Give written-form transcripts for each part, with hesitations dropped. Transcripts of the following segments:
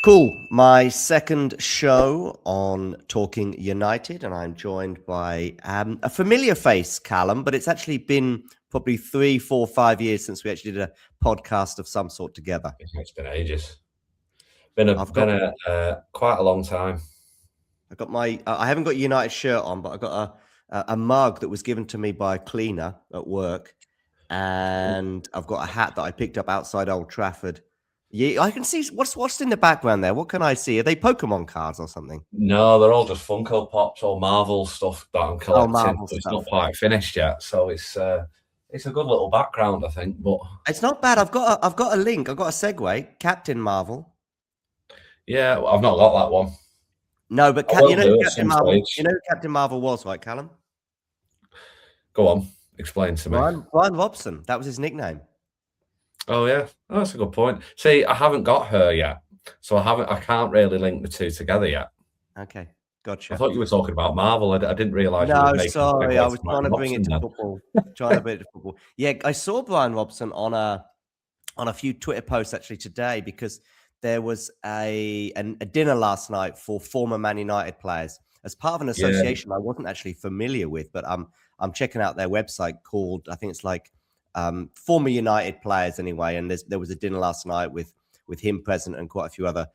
Cool. My second show on Talking United, and I'm joined by a familiar face, Callum, but it's actually been probably 3, 4, 5 years since we actually did a podcast of some sort together. It's been ages. Been I've got quite a long time. I haven't got a United shirt on, but I got a mug that was given to me by a cleaner at work, and I've got a hat that I picked up outside Old Trafford. Yeah, I can see what's in the background there. What can I see? Are they Pokemon cards or something? No, they're all just Funko Pops or Marvel stuff that I'm Oh, collecting. Marvel But it's stuff. not quite finished yet, so it's a good little background, I think. But It's not bad. I've got a link. I've got a segue. Captain Marvel. yeah, I've not got that one. No, but I will you know do who at Captain some Marvel. stage. You know who Captain Marvel was, right, Callum? Go on, explain to me. Brian Robson. That was his nickname. Oh yeah, that's a good point. See, I haven't got her yet, so I can't really link the two together yet. Okay, I gotcha. thought you were talking about Marvel. I didn't realise you were No, making sorry. I was to trying to bring it Robson to then. football. Yeah, I saw Brian Robson on a few Twitter posts actually today because there was a dinner last night for former Man United players as part of an Yeah, association I wasn't actually familiar with, but I'm checking out their website called, I think it's like former United players anyway, and there was a dinner last night with him present and quite a few other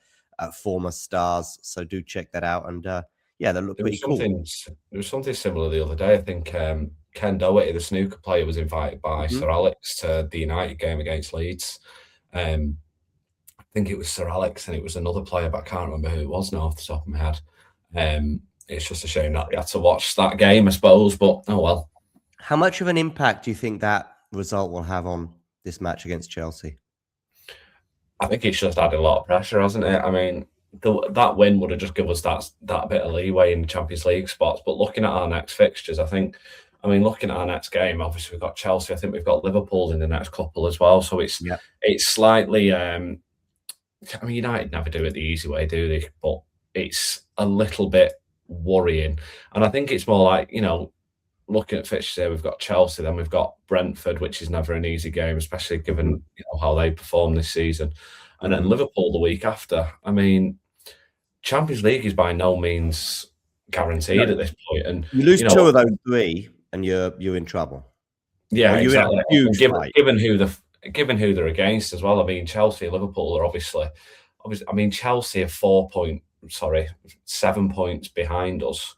former stars. So do check that out, and yeah, that looked There was pretty cool. something similar the other day. I think Ken Doherty, the snooker player, was invited by Sir Alex to the United game against Leeds. I think it was Sir Alex and it was another player, but I can't remember who it was now off the top of my head. It's just a shame that we had to watch that game, I suppose, but oh well. How much of an impact do you think that result will have on this match against Chelsea? I think it's just added a lot of pressure, hasn't it? I mean, that win would have just given us that bit of leeway in the Champions League spots. But looking at our next fixtures, looking at our next game, obviously we've got Chelsea. I think we've got Liverpool in the next couple as well. So it's slightly. United never do it the easy way, do they? But it's a little bit worrying, and I think it's more like looking at fixtures here, we've got Chelsea, then we've got Brentford, which is never an easy game, especially given how they perform this season, and then Liverpool the week after. I mean, Champions League is by no means guaranteed at this point, and you lose 2 of those 3, and you're in trouble. Yeah, exactly. Given who they're against as well. I mean, Chelsea, Liverpool are obviously. I mean, Chelsea are 7 points behind us.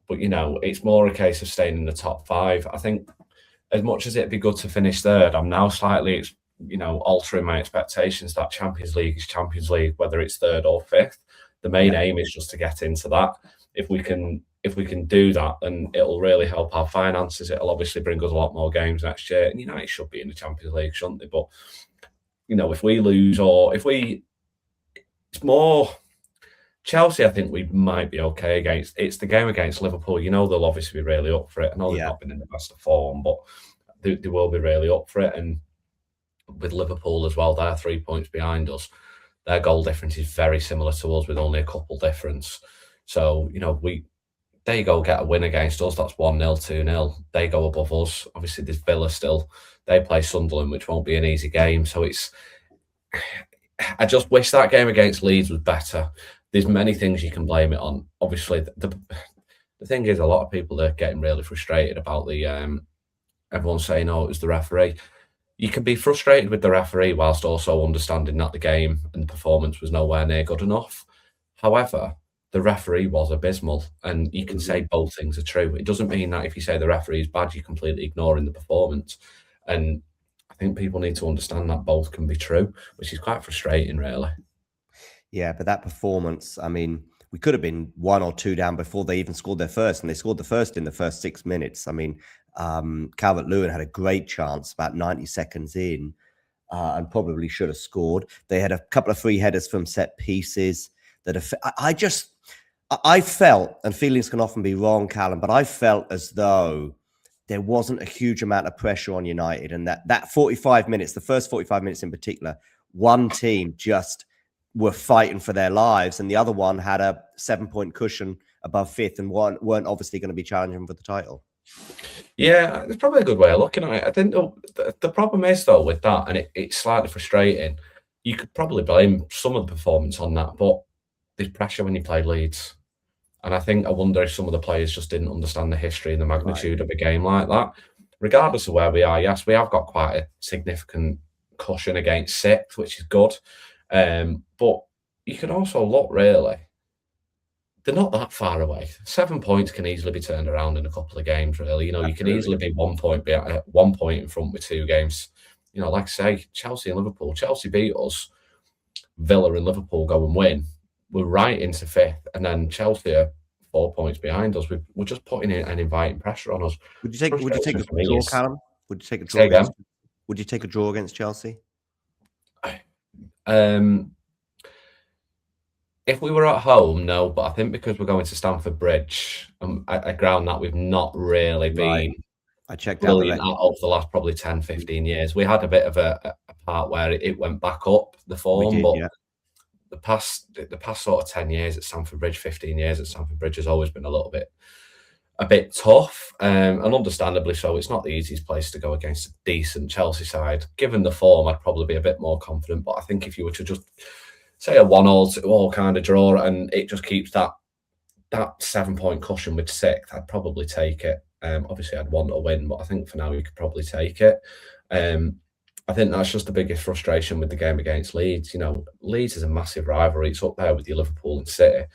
But, it's more a case of staying in the top 5. I think as much as it'd be good to finish third, I'm now slightly, altering my expectations that Champions League is Champions League, whether it's third or fifth. The main aim is just to get into that. If we can do that, then it'll really help our finances. It'll obviously bring us a lot more games next year. And United should be in the Champions League, shouldn't they? But, if we lose it's more... Chelsea, I think we might be okay against. It's the game against Liverpool. They'll obviously be really up for it. I know they've not been in the best of form, but they will be really up for it. And with Liverpool as well, they're 3 points behind us. Their goal difference is very similar to us with only a couple difference. So, they go get a win against us. That's 1-0, 2-0. They go above us. Obviously, there's Villa still. They play Sunderland, which won't be an easy game. So I just wish that game against Leeds was better. There's many things you can blame it on. Obviously, the thing is, a lot of people are getting really frustrated about everyone saying, "Oh, it was the referee." You can be frustrated with the referee whilst also understanding that the game and performance was nowhere near good enough. However, the referee was abysmal, and you can say both things are true. It doesn't mean that if you say the referee is bad, you're completely ignoring the performance. And I think people need to understand that both can be true, which is quite frustrating, really. Yeah, but that performance, I mean, we could have been 1 or 2 down before they even scored their first, and they scored the first in the first 6 minutes. I mean, Calvert-Lewin had a great chance about 90 seconds in, and probably should have scored. They had a couple of free headers from set pieces that I felt, and feelings can often be wrong, Callum, but I felt as though there wasn't a huge amount of pressure on United, and that 45 minutes, the first 45 minutes in particular, one team just were fighting for their lives, and the other one had a 7-point cushion above fifth and weren't obviously going to be challenging for the title. Yeah, it's probably a good way of looking at it. I think the problem is, though, with that, and it's slightly frustrating, you could probably blame some of the performance on that, but there's pressure when you play Leeds. And I wonder if some of the players just didn't understand the history and the magnitude of a game like that. Regardless of where we are, yes, we have got quite a significant cushion against sixth, which is good. But you can also look, really, they're not that far away. 7 points can easily be turned around in a couple of games, really. You can easily be 1 point behind, 1 point in front with 2 games. Like I say, Chelsea and Liverpool. Chelsea beat us, Villa and Liverpool go and win. We're right into fifth, and then Chelsea are 4 points behind us. We're just putting in and inviting pressure on us. Would you take a draw, Callum? Would you take a draw? Would you take a draw against Chelsea? If we were at home, no, but I think because we're going to Stamford Bridge, a ground that we've not really been I checked out over the last probably 10, 15 years. We had a bit of a part where it went back up, the form, but the past sort of 10 years at Stamford Bridge, 15 years at Stamford Bridge has always been a bit tough, and understandably so. It's not the easiest place to go against a decent Chelsea side. Given the form, I'd probably be a bit more confident, but I think if you were to just say a 1-1, 2-1 kind of draw, and it just keeps that 7 point cushion with sixth, I'd probably take it. Obviously, I'd want to win, but I think for now you could probably take it. I think that's just the biggest frustration with the game against Leeds. Leeds is a massive rivalry. It's up there with your Liverpool and City,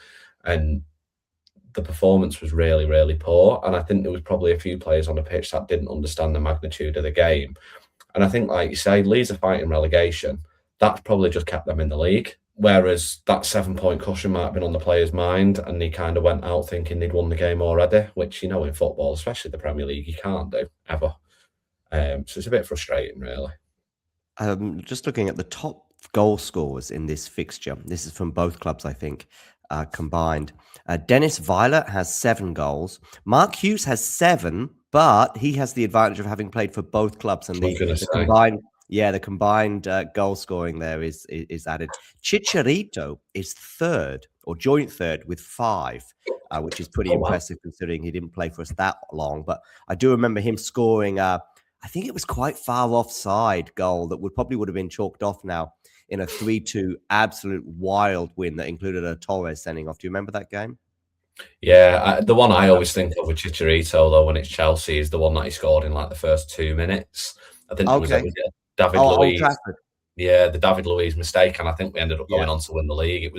and the performance was really, really poor. And I think there was probably a few players on the pitch that didn't understand the magnitude of the game. And I think, like you say, Leeds are fighting relegation. That's probably just kept them in the league. Whereas that 7 point cushion might have been on the player's mind, and he kind of went out thinking they'd won the game already, which, in football, especially the Premier League, you can't do, ever. So it's a bit frustrating, really. Just looking at the top goal scorers in this fixture. This is from both clubs, I think, combined. Dennis Weiler has 7 goals. Mark Hughes has 7, but he has the advantage of having played for both clubs, and the combined. Yeah, the combined goal scoring there is added. Chicharito is third, or joint third, with 5, which is pretty impressive considering he didn't play for us that long. But I do remember him scoring, I think it was quite far offside goal that probably would have been chalked off now in a 3-2 absolute wild win that included a Torres sending off. Do you remember that game? Yeah, the one I always think of with Chicharito, though, when it's Chelsea, is the one that he scored in like the first 2 minutes. I think it was David Luiz. Yeah, the David Luiz mistake, and I think we ended up going on to win the league. It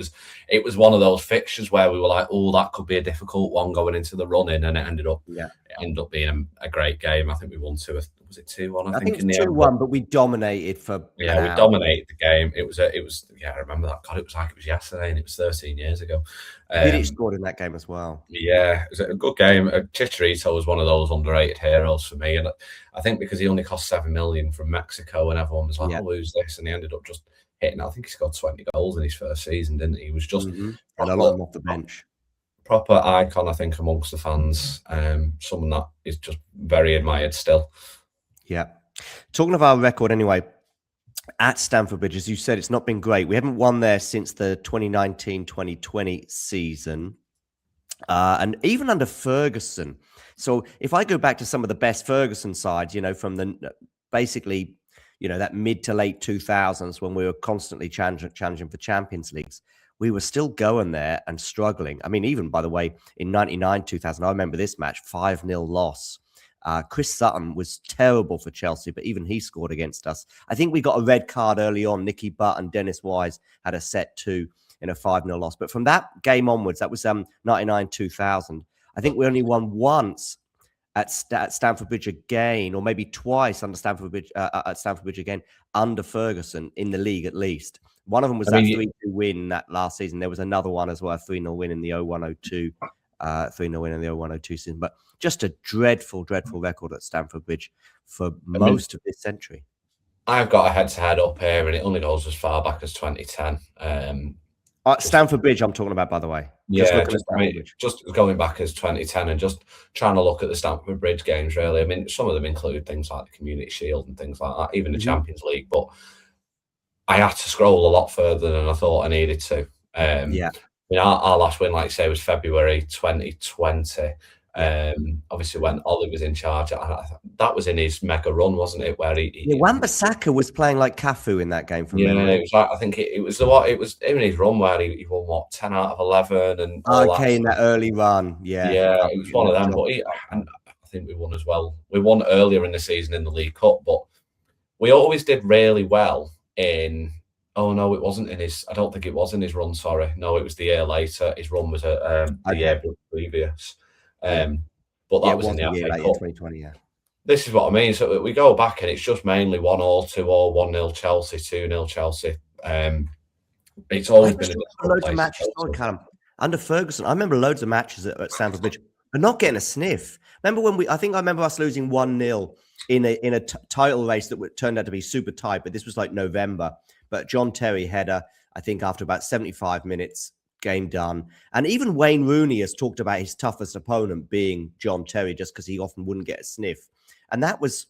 was one of those fixtures where we were like, "Oh, that could be a difficult one going into the run-in," and it ended up being a great game. I think we won 2. Was it 2-1? I think it was 2-1, but we dominated for. We dominated the game. It was. I remember that. God, it was like it was yesterday, and it was 13 years ago. Vidic scored in that game as well. Yeah, it was a good game. Chicharito was one of those underrated heroes for me, and I think because he only cost 7 million from Mexico, and everyone was like, "Oh, who's this?" And he ended up just hitting. I think he scored 20 goals in his first season, didn't he? He was just and a lot of them off the bench. Proper icon, I think, amongst the fans. Someone that is just very admired still. Yeah. Talking of our record, anyway. At Stamford Bridge, as you said, it's not been great. We haven't won there since the 2019-2020 season, and even under Ferguson. So if I go back to some of the best Ferguson sides, from the basically, that mid to late 2000s when we were constantly challenging for Champions Leagues, we were still going there and struggling. I mean, even, by the way, in 99-2000, I remember this match, 5-0 loss. Chris Sutton was terrible for Chelsea, but even he scored against us. I think we got a red card early on. Nicky Butt and Dennis Wise had a set 2 in a 5-0 loss. But from that game onwards, that was 99-2000. I think we only won once at Stamford Bridge again, or maybe twice under Stamford Bridge at Stamford Bridge again under Ferguson in the league, at least. One of them was that 3-2 win that last season. There was another one as well, a 3-0 win in the 01-02. 3-0 win in the 01-02 season, but just a dreadful record at Stamford Bridge for most of this century. I've got a head-to-head up here, and it only goes as far back as 2010. Stamford Bridge, I'm talking about, by the way. Just going back as 2010 and just trying to look at the Stamford Bridge games, really. I mean, some of them include things like the Community Shield and things like that, even the Champions League, but I had to scroll a lot further than I thought I needed to. Our last win, like you say, was February 2020. Obviously, when Ollie was in charge, that was in his mega run, wasn't it? Where Wan-Bissaka was playing like Cafu in that game from memory. It was like, I think it was in his run where he won what 10 out of 11 and all that. In that early run, yeah, it was one of them. But and I think we won as well. We won earlier in the season in the League Cup, but we always did really well in. Oh no, it wasn't in his. I don't think it was in his run. Sorry, no, it was the year later. His run was the year previous. But that was in the FA Cup. 2020. Yeah. This is what I mean. So we go back and it's just mainly 1-1, 2-1, 1-0 Chelsea, 2-0 Chelsea. It's always been loads of matches. Under Ferguson, I remember loads of matches at Stamford Bridge, but not getting a sniff. Remember when I remember us losing 1-0 in a title race that turned out to be super tight, but this was like November. But John Terry header, I think after about 75 minutes, game done. And even Wayne Rooney has talked about his toughest opponent being John Terry, just because he often wouldn't get a sniff. And that was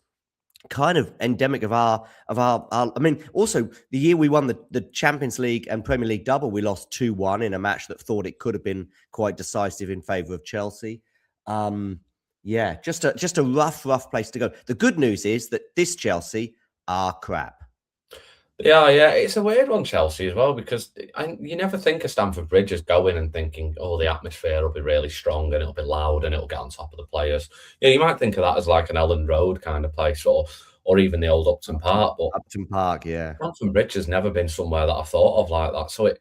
kind of endemic of our. I mean, also the year we won the Champions League and Premier League double, we lost 2-1 in a match that thought it could have been quite decisive in favour of Chelsea. Just a rough place to go. The good news is that this Chelsea are crap. Yeah, it's a weird one, Chelsea, as well, because you never think of Stamford Bridge as going and thinking, oh, the atmosphere will be really strong and it'll be loud and it'll get on top of the players. You might think of that as like an Ellen Road kind of place or even the old Upton Park. But Upton Park, yeah. Stamford Bridge has never been somewhere that I've thought of like that. So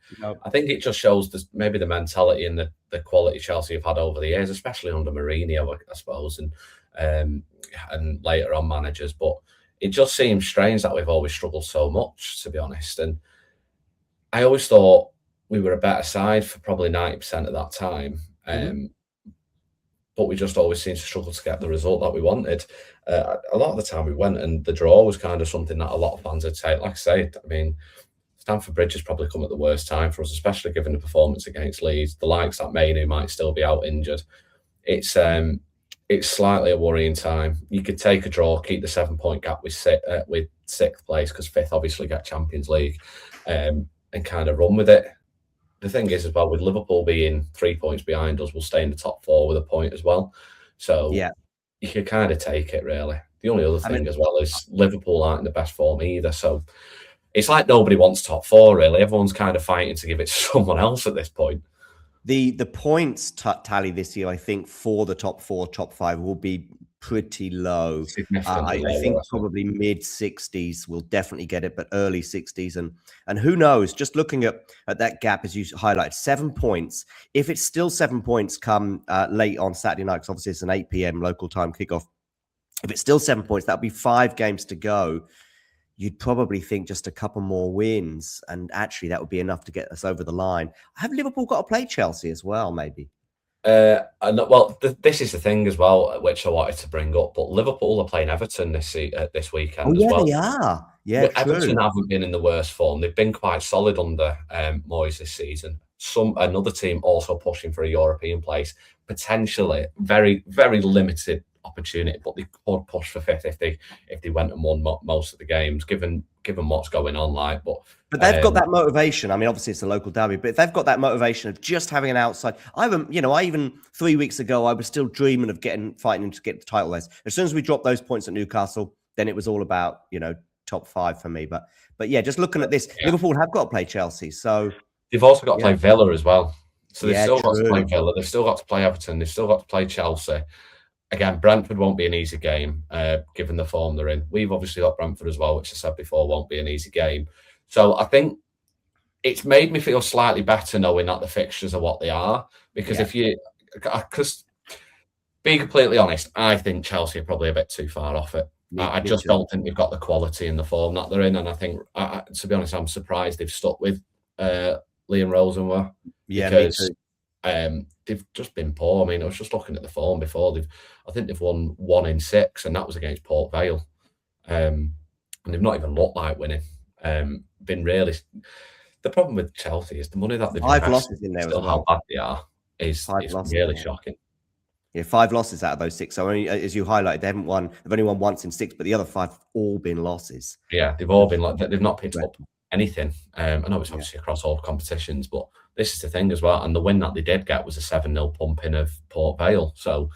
I think it just shows maybe the mentality and the quality Chelsea have had over the years, especially under Mourinho, I suppose, and later on managers. But it just seems strange that we've always struggled so much, to be honest. And I always thought we were a better side for probably 90% of that time. But we just always seemed to struggle to get the result that we wanted. A lot of the time we went, and the draw was kind of something that a lot of fans would say. Like I say, I mean, Stamford Bridge has probably come at the worst time for us, especially given the performance against Leeds. The likes that Mainoo might still be out injured. It's slightly a worrying time. You could take a draw, keep the 7-point gap with sixth place, because fifth obviously get Champions League, and kind of run with it. The thing is, as well, with Liverpool being 3 points behind us, we'll stay in the top 4 with a point as well. So you could kind of take it, really. The only other thing as well is Liverpool aren't in the best form either. So it's like nobody wants top 4, really. Everyone's kind of fighting to give it to someone else at this point. The points tally this year, I think, for the top 4, top 5 will be pretty low. I think probably mid-60s will definitely get it, but early 60s. And who knows, just looking at that gap, as you highlighted, 7 points. If it's still 7 points come late on Saturday night, because obviously it's an 8 p.m. local time kickoff. If it's still 7 points, that'll be 5 games to go. You'd probably think just a couple more wins, and actually that would be enough to get us over the line. Have Liverpool got to play Chelsea as well, maybe? This is the thing as well, which I wanted to bring up. But Liverpool are playing Everton this weekend as well. They are. Yeah, Everton haven't been in the worst form. They've been quite solid under Moyes this season. Another team also pushing for a European place, potentially very, very limited opportunity, but they could push for fifth if they went and won most of the games, given what's going on. But they've got that motivation. I mean, obviously it's a local derby, but if they've got that motivation of just having an outside, I even 3 weeks ago I was still dreaming of fighting to get the title race. As soon as we dropped those points at Newcastle, then it was all about top 5 for me. But yeah, just looking at this, Liverpool have got to play Chelsea, so they've also got to play Villa as well. So they've still got to play Villa. They've still got to play Everton. They've still got to play Chelsea. Again, Brentford won't be an easy game, given the form they're in. We've obviously got Brentford as well, which I said before won't be an easy game. So I think it's made me feel slightly better knowing that the fixtures are what they are. Because because being completely honest, I think Chelsea are probably a bit too far off it. I just don't think they've got the quality in the form that they're in. And I think, to be honest, I'm surprised they've stuck with Liam Rosenberg. Yeah, because me too. They've just been poor. I mean, I was just looking at the form before. I think they've won 1 in 6, and that was against Port Vale. And they've not even looked like winning. Been really. The problem with Chelsea is the money that they've 5 losses in there still as well. How bad they are is really shocking. Yeah, 5 losses out of those 6. So as you highlighted, they haven't won. They've only won once in 6, but the other 5 have all been losses. Yeah, they've all been they've not picked up anything. I know it's obviously across all competitions, but this is the thing as well. And the win that they did get was a 7-0 pumping of Port Vale. So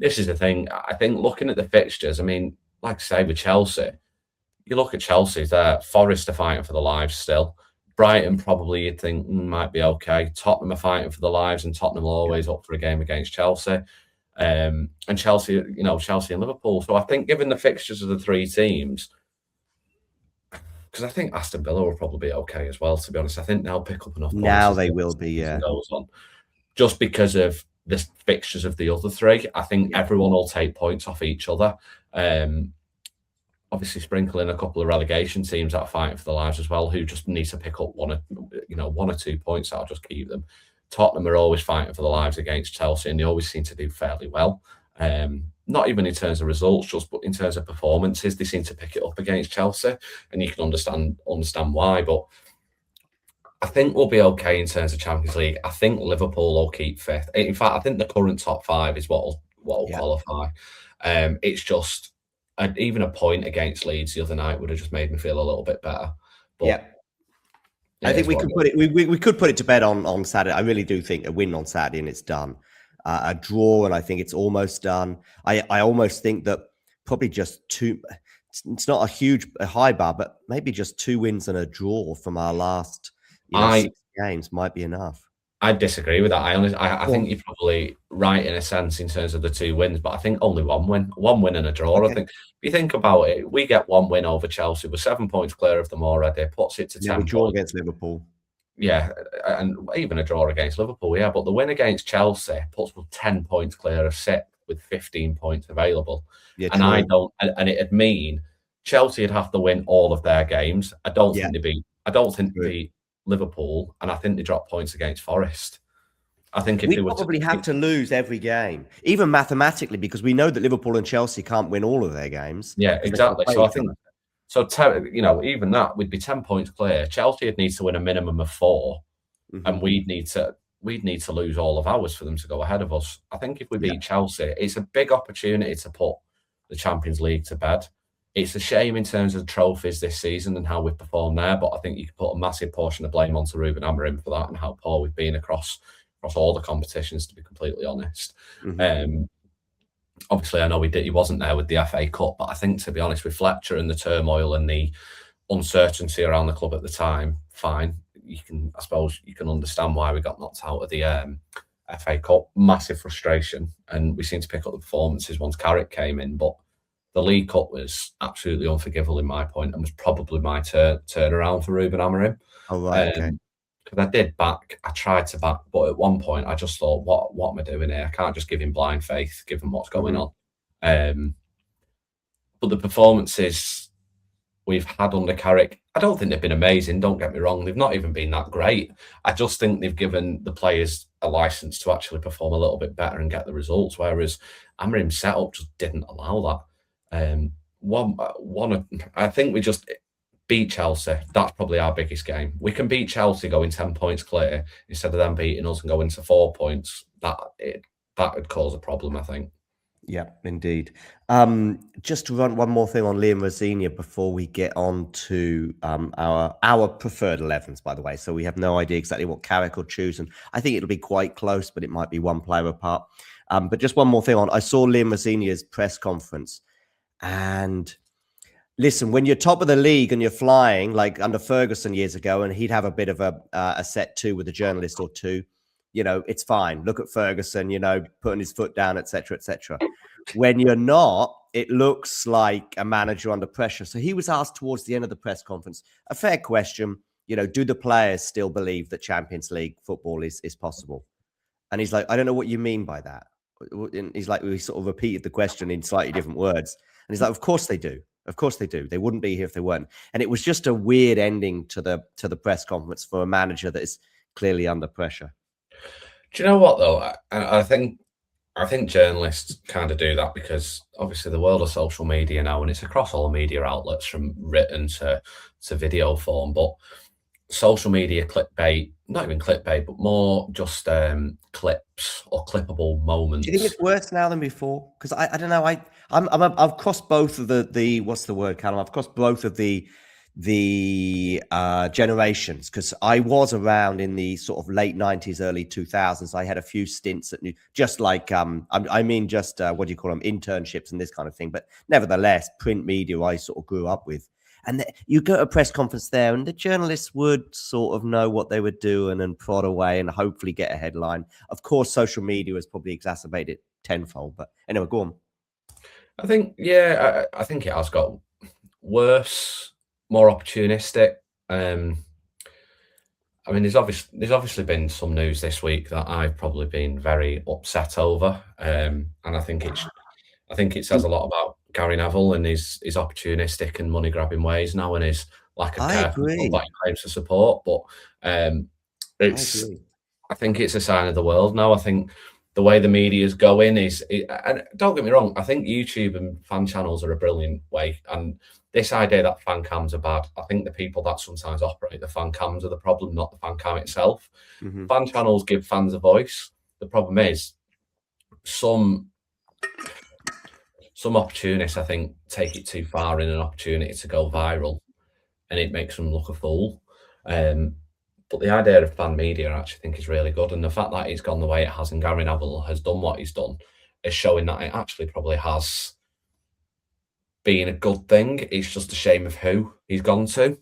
this is the thing. I think looking at the fixtures, I mean, like I say, with Chelsea, you look at Chelsea there. Forest are fighting for the lives still. Brighton probably you'd think might be okay. Tottenham are fighting for the lives, and Tottenham are always up for a game against Chelsea. And Chelsea, Chelsea and Liverpool. So I think given the fixtures of the three teams, because I think Aston Villa will probably be okay as well, to be honest. I think they'll pick up enough points. Now they will be, yeah. Goes on. Just because of the fixtures of the other three, I think everyone will take points off each other. Obviously, sprinkle in a couple of relegation teams that are fighting for their lives as well, who just need to pick up one or 2 points. That'll just keep them. Tottenham are always fighting for their lives against Chelsea, and they always seem to do fairly well. Not even in terms of results, just but in terms of performances, they seem to pick it up against Chelsea, and you can understand why. But I think we'll be okay in terms of Champions League. I think Liverpool will keep fifth. In fact, I think the current top five is what will qualify. It's just even a point against Leeds the other night would have just made me feel a little bit better. But I think we could put it. We could put it to bed on Saturday. I really do think a win on Saturday and it's done. A draw, and I think it's almost done. I almost think that probably just two. It's not a high bar, but maybe just 2 wins and a draw from our last 6 games might be enough. I disagree with that. I think you're probably right in a sense in terms of the 2 wins, but I think only one win and a draw. Okay. I think if you think about it, we get 1 win over Chelsea. We're 7 points clear of them already. Puts it to 10. We draw against Liverpool. Yeah, and even a draw against Liverpool, yeah. But the win against Chelsea puts us 10 points clear of 6th with 15 points available. Yeah, and it'd mean Chelsea would have to win all of their games. I don't think they beat Liverpool, and I think they drop points against Forest. I think if we probably have to lose every game, even mathematically, because we know that Liverpool and Chelsea can't win all of their games. Yeah, exactly. So I think, even that would be 10 points clear. Chelsea would need to win a minimum of 4, and we'd need to lose all of ours for them to go ahead of us. I think if we beat Chelsea, it's a big opportunity to put the Champions League to bed. It's a shame in terms of the trophies this season and how we've performed there, but I think you could put a massive portion of blame onto Ruben Amorim for that and how poor we've been across all the competitions, to be completely honest. Obviously, I know he wasn't there with the FA Cup, but I think, to be honest, with Fletcher and the turmoil and the uncertainty around the club at the time, fine. I suppose you can understand why we got knocked out of the FA Cup. Massive frustration, and we seemed to pick up the performances once Carrick came in, but the League Cup was absolutely unforgivable in my point and was probably my turnaround for Ruben Amorim. Oh, right, okay. Because I tried to back, but at one point I just thought, what am I doing here? I can't just give him blind faith, given what's going on. But the performances we've had under Carrick, I don't think they've been amazing, don't get me wrong. They've not even been that great. I just think they've given the players a license to actually perform a little bit better and get the results, whereas Amorim's setup just didn't allow that. I think we just beat Chelsea. That's probably our biggest game. We can beat Chelsea going 10 points clear instead of them beating us and going to 4 points. That would cause a problem, I think. Yeah, indeed. Just to run one more thing on Liam Rosenior before we get on to our preferred 11s, by the way. So we have no idea exactly what Carrick will choose, and I think it'll be quite close, but it might be one player apart. But just one more thing I saw Liam Rosenior's press conference. And listen, when you're top of the league and you're flying, like under Ferguson years ago, and he'd have a bit of a set 2 with a journalist or 2, it's fine. Look at Ferguson, putting his foot down, etc., etc. When you're not, it looks like a manager under pressure. So he was asked towards the end of the press conference, a fair question, do the players still believe that Champions League football is possible? And he's like, I don't know what you mean by that. And he's like, we sort of repeated the question in slightly different words. And he's like, of course they do. Of course they do. They wouldn't be here if they weren't. And it was just a weird ending to the press conference for a manager that is clearly under pressure. Do you know what, though? I think journalists kind of do that because obviously the world of social media now, and it's across all media outlets from written to video form, but social media clickbait, not even clickbait, but more just clips or clippable moments. Do you think it's worse now than before? Because I don't know. I've crossed both of the what's the word, Callum? I've crossed both of the the generations, because I was around in the sort of late 90s, early 2000s. I had a few stints at just like I mean just what do you call them, internships and this kind of thing, but nevertheless print media I sort of grew up with. And you go to a press conference there and the journalists would sort of know what they were doing and prod away and hopefully get a headline. Of course, social media has probably exacerbated it tenfold, but anyway, go on. I think, yeah, I think it has got worse, more opportunistic. I mean, there's obviously been some news this week that I've probably been very upset over, and I think it says a lot about Gary Neville and his opportunistic and money grabbing ways now, and his lack of care for that he claims to support. But I think it's a sign of the world now. I think the way the media is going and don't get me wrong, I think YouTube and fan channels are a brilliant way. And this idea that fan cams are bad, I think the people that sometimes operate the fan cams are the problem, not the fan cam itself. Fan channels give fans a voice. The problem is some opportunists, I think, take it too far in an opportunity to go viral, and it makes them look a fool. But the idea of fan media, I actually think, is really good. And the fact that it's gone the way it has and Gary Neville has done what he's done is showing that it actually probably has been a good thing. It's just a shame of who he's gone to.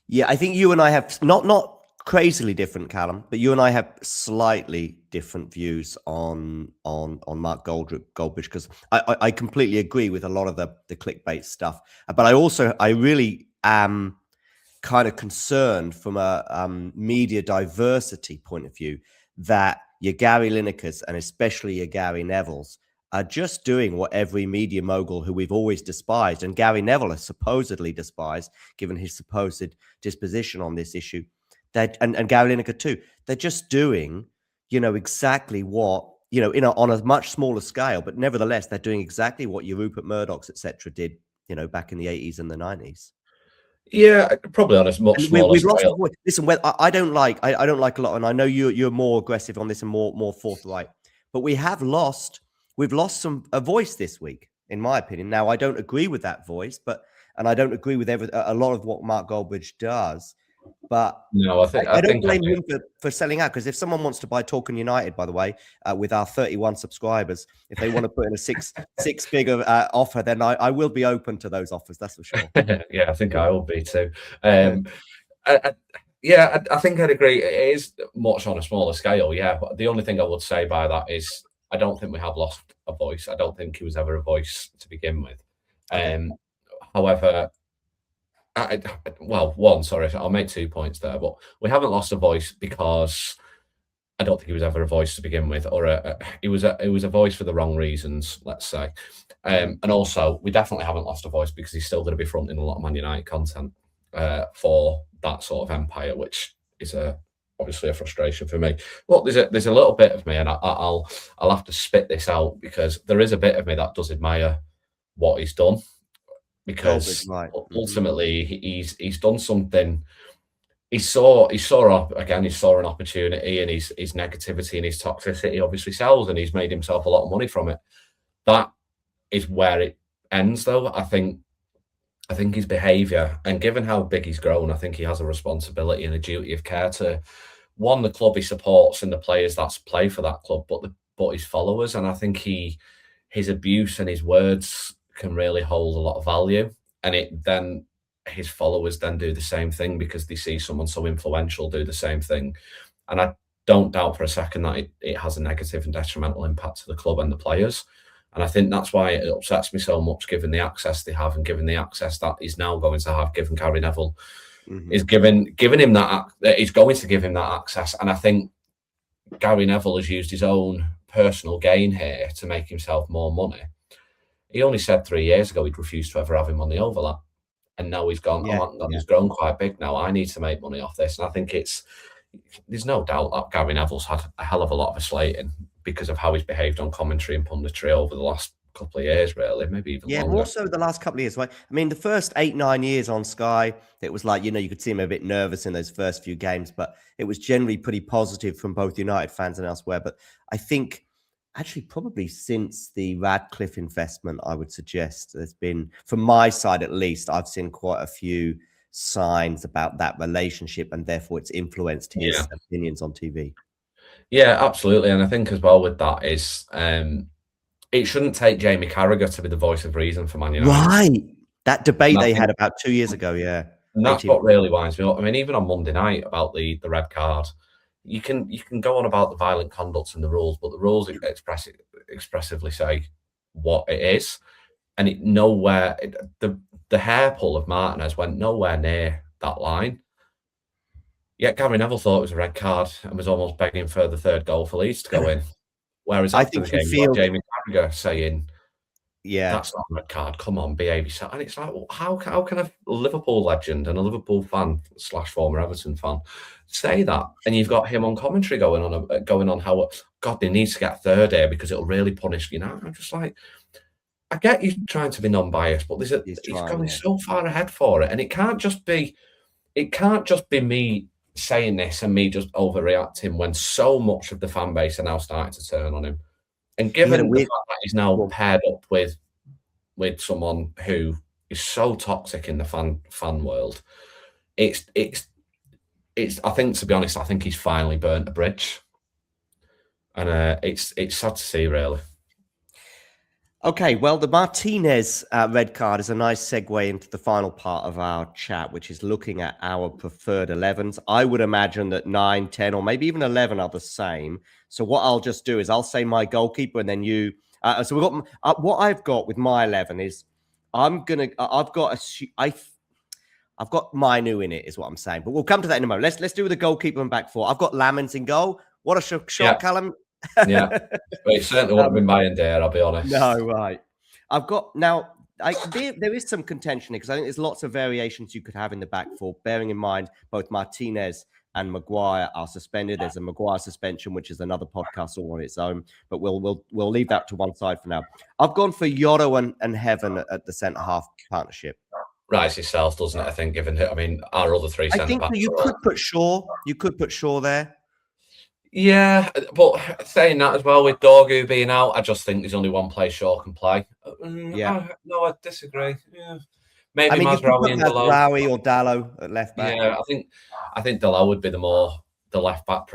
Yeah, I think you and I have not crazily different, Callum, but you and I have slightly different views on Mark Goldbridge, because I completely agree with a lot of the clickbait stuff. But I really am kind of concerned from a media diversity point of view that your Gary Linekers and especially your Gary Nevilles are just doing what every media mogul who we've always despised, and Gary Neville has supposedly despised, given his supposed disposition on this issue, and Gary Lineker too. They're just doing, exactly what, on a much smaller scale, but nevertheless, they're doing exactly what your Rupert Murdochs, etc., did, back in the 80s and the 90s. Yeah, probably on a much smaller scale. Listen, I don't like a lot, and I know you're more aggressive on this and more forthright, but we've lost a voice this week, in my opinion. Now, I don't agree with that voice, and I don't agree with a lot of what Mark Goldbridge does. But no, I don't blame him for selling out, because if someone wants to buy Talking United, by the way, with our 31 subscribers, if they want to put in a six-figure offer, then I will be open to those offers. That's for sure. Yeah, I think I will be too. I think I'd agree. It is much on a smaller scale, yeah. But the only thing I would say by that is I don't think we have lost a voice. I don't think he was ever a voice to begin with. However, I'll make 2 points there, but we haven't lost a voice because I don't think he was ever a voice to begin with, or it was a voice for the wrong reasons, let's say. And also, we definitely haven't lost a voice because he's still going to be fronting a lot of Man United content for that sort of empire, which is obviously a frustration for me. Well, there's a little bit of me, and I'll have to spit this out, because there is a bit of me that does admire what he's done. Because ultimately he's done something. He saw an opportunity, and his negativity and his toxicity obviously sells, and he's made himself a lot of money from it. That is where it ends, though. I think his behaviour, and given how big he's grown, I think he has a responsibility and a duty of care to, one, the club he supports and the players that play for that club, but his followers. And I think his abuse and his words can really hold a lot of value, and then his followers then do the same thing because they see someone so influential do the same thing. And I don't doubt for a second that it has a negative and detrimental impact to the club and the players. And I think that's why it upsets me so much, given the access they have and given the access that he's now going to have, given Gary Neville is giving him that, he's going to give him that access. And I think Gary Neville has used his own personal gain here to make himself more money. He only said 3 years ago he'd refused to ever have him on the overlap. And now he's gone, he's grown quite big now. I need to make money off this. And I think there's no doubt that Gary Neville's had a hell of a lot of a slating because of how he's behaved on commentary and punditry over the last couple of years, really, maybe even longer. More so the last couple of years, right? I mean, the first 8-9 years on Sky, it was like, you could see him a bit nervous in those first few games, but it was generally pretty positive from both United fans and elsewhere. But I think actually probably since the Radcliffe investment, I would suggest there's been, from my side at least, I've seen quite a few signs about that relationship, and therefore it's influenced his opinions on TV. Yeah, absolutely. And I think as well with that is it shouldn't take Jamie Carragher to be the voice of reason for Man United. Right. That debate they had about 2 years ago, yeah. And that's what really winds me up. I mean, even on Monday night about the red card, you can go on about the violent conduct and the rules, but the rules expressively say what it is. And it nowhere, the hair pull of Martinez went nowhere near that line. Yet Gary Neville thought it was a red card and was almost begging for the third goal for Leeds to go in. Whereas after the game, you got Jamie Carragher saying, yeah, that's not a red card. Come on, behave yourself. And it's like, well, how can a Liverpool legend and a Liverpool fan / former Everton fan say that? And you've got him on commentary going on how, God, they need to get a third here because it'll really punish, you know. I'm just like, I get you trying to be non-biased, but he's going so far ahead for it. And it can't just be me saying this and me just overreacting when so much of the fan base are now starting to turn on him. And given the fact that he's now paired up with someone who is so toxic in the fan world, it's I think, to be honest, I think he's finally burnt a bridge. And it's sad to see, really. Okay, well, the Martinez red card is a nice segue into the final part of our chat, which is looking at our preferred 11s. I would imagine that 9, 10, or maybe even 11 are the same. So what I'll just do is I'll say my goalkeeper, and then you. So we've got what I've got with my 11 is I've got Mainoo in it, is what I'm saying. But we'll come to that in a moment. Let's do the goalkeeper and back four. I've got Lamens in goal. What a shot, Callum. Yeah, but it certainly wouldn't have been my Dare, I'll be honest. No, right. I've got now. There is some contention here because I think there's lots of variations you could have in the back four. Bearing in mind both Martinez and Maguire are suspended. There's a Maguire suspension, which is another podcast all on its own. But we'll leave that to one side for now. I've gone for Yoro and Heaven at the centre half partnership. Writes itself, doesn't it? I think, given I mean, our other three centre backs. You could put Shaw. You could put Shaw there. Yeah, but saying that as well, with Dorgu being out, I just think there's only one place Shaw can play. I disagree. Yeah. Maybe Mazraoui and Dalot. Mazraoui or Dalot at left back. Yeah, I think Dalot would be the left back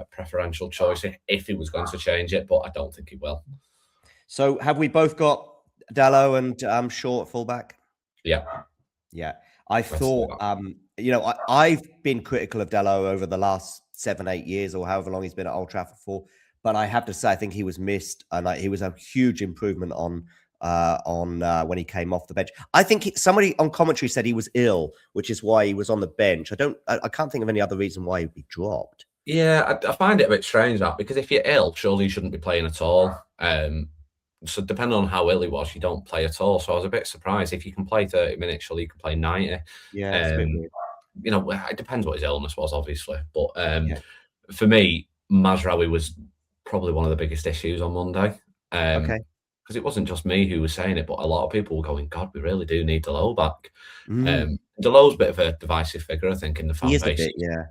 preferential choice if he was going to change it, but I don't think he will. So have we both got Dalot and Shaw at fullback? Yeah. Yeah. I thought, I've been critical of Dalot over the last 7-8 years or however long he's been at Old Trafford for, but I have to say I think he was missed, and he was a huge improvement on when he came off the bench. I think somebody on commentary said he was ill, which is why he was on the bench. I can't think of any other reason why he'd be dropped. Yeah, I find it a bit strange that, because if you're ill, surely you shouldn't be playing at all. So depending on how ill he was, you don't play at all. So I was a bit surprised. If you can play 30 minutes, surely you can play 90. Yeah, it's a bit weird. It depends what his illness was, obviously. But for me, Mazraoui was probably one of the biggest issues on Monday. Okay. Because it wasn't just me who was saying it, but a lot of people were going, God, we really do need Dalot back. Dalot's a bit of a divisive figure, I think, in the fan base. He is a bit, yeah.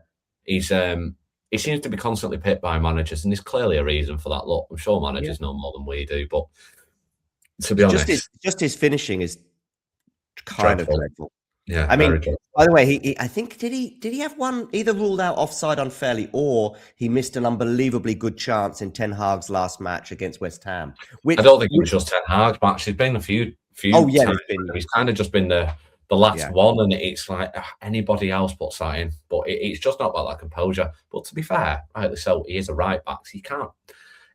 He seems to be constantly picked by managers, and there's clearly a reason for that. Look, I'm sure managers know more than we do, but to be honest, just his finishing is kind of dreadful. Yeah, I mean, by the way, I think did he have one either ruled out offside unfairly, or he missed an unbelievably good chance in Ten Hag's last match against West Ham? I don't think it was just Ten Hag's match. There's been a few times. He's kind of just been the last one, and it's like anybody else puts that in, but it's just not about that composure. But to be fair, rightly so, he is a right back, so you can't.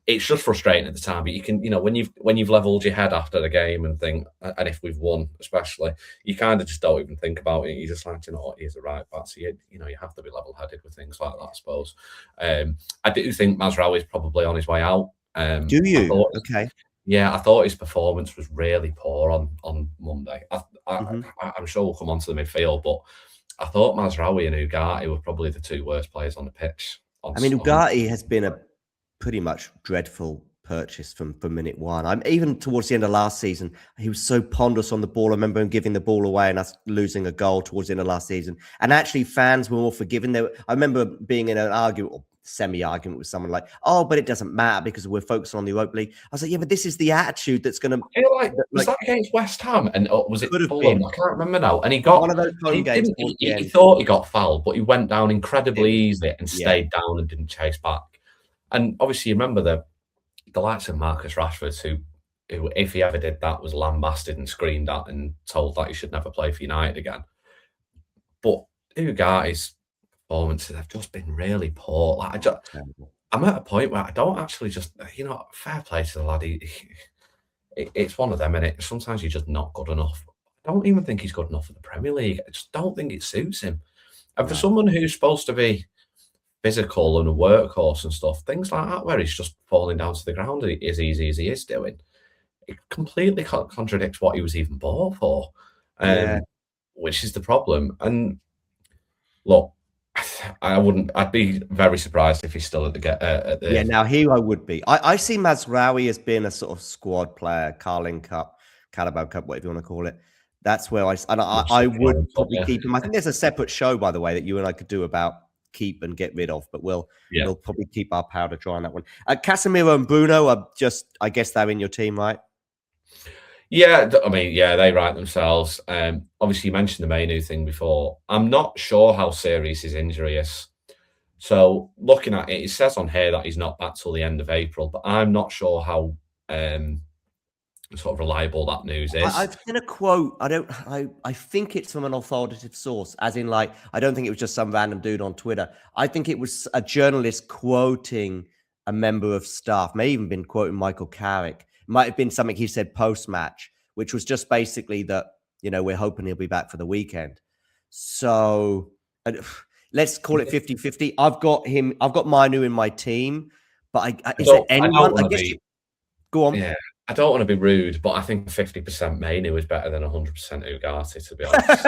It's just frustrating at the time, but you can, when you've levelled your head after the game and think, and if we've won, especially, you kind of just don't even think about it. You just like, what, he's a right back, so you have to be level-headed with things like that, I suppose. I do think Mazraoui is probably on his way out. Do you? Okay. Yeah, I thought his performance was really poor on Monday. I'm sure we'll come on to the midfield, but I thought Mazraoui and Ugarte were probably the two worst players on the pitch. Ugarte has been a pretty much dreadful purchase from minute one. Even towards the end of last season, he was so ponderous on the ball. I remember him giving the ball away and us losing a goal towards the end of last season. And actually, fans were more forgiving. I remember being in an argument, semi-argument with someone like, oh, but it doesn't matter because we're focusing on the Europa League. I was like, yeah, but this is the attitude that's going to... Was that against West Ham? And was it Fulham? I can't remember now. And he got one of those home games. He thought he got fouled, but he went down incredibly easy and stayed down and didn't chase back. And obviously, you remember the likes of Marcus Rashford, who, if he ever did that, was lambasted and screamed at and told that he should never play for United again. But Ugai's performances have just been really poor. Like, I'm at a point where I don't actually fair play to the lad. It's one of them, and sometimes you're just not good enough. I don't even think he's good enough for the Premier League. I just don't think it suits him. And for someone who's supposed to be physical and a workhorse and stuff, things like that, where he's just falling down to the ground as easy as he is doing, it completely contradicts what he was even bought for, which is the problem. And look, I'd be very surprised if he's still at the now here I would be. I see Mazraoui as being a sort of squad player, Carling Cup, Carabao Cup, whatever you want to call it. That's where I would probably keep him. I think there's a separate show, by the way, that you and I could do about keep and get rid of, but we'll probably keep our powder dry on that one. Casemiro and Bruno are I guess they're in your team, right? Yeah, I mean, they write themselves. Obviously, you mentioned the Mainoo thing before. I'm not sure how serious his injury is. So, looking at it, it says on here that he's not back till the end of April, but I'm not sure how sort of reliable that news is. I've seen a quote. I think it's from an authoritative source, as in, like, I don't think it was just some random dude on Twitter. I think it was a journalist quoting a member of staff, may even been quoting Michael Carrick. Might have been something he said post-match, which was just basically that, we're hoping he'll be back for the weekend. So let's call it 50-50. I've got Mainoo in my team, but is there anyone? I guess go on. Yeah, I don't want to be rude, but I think 50% Mainoo is better than 100% Ugarte, to be honest.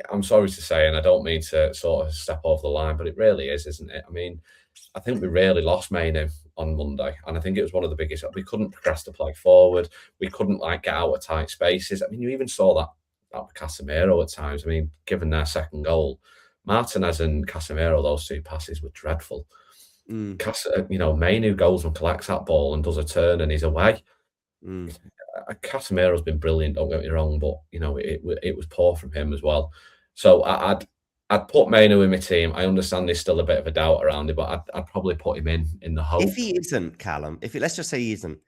I'm sorry to say, and I don't mean to sort of step over the line, but it really is, isn't it? I mean, I think we really lost Mainoo on Monday, and I think it was one of the biggest. We couldn't progress the play forward. We couldn't get out of tight spaces. I mean, you even saw that with Casemiro at times. I mean, given their second goal, Martinez and Casemiro, those two passes were dreadful. Mainoo goes and collects that ball and does a turn and he's away. Casemiro's been brilliant, don't get me wrong, but it was poor from him as well. So I'd put Mainoo in my team. I understand there's still a bit of a doubt around it, but I'd probably put him in the hope. If he isn't, Callum, let's just say he isn't,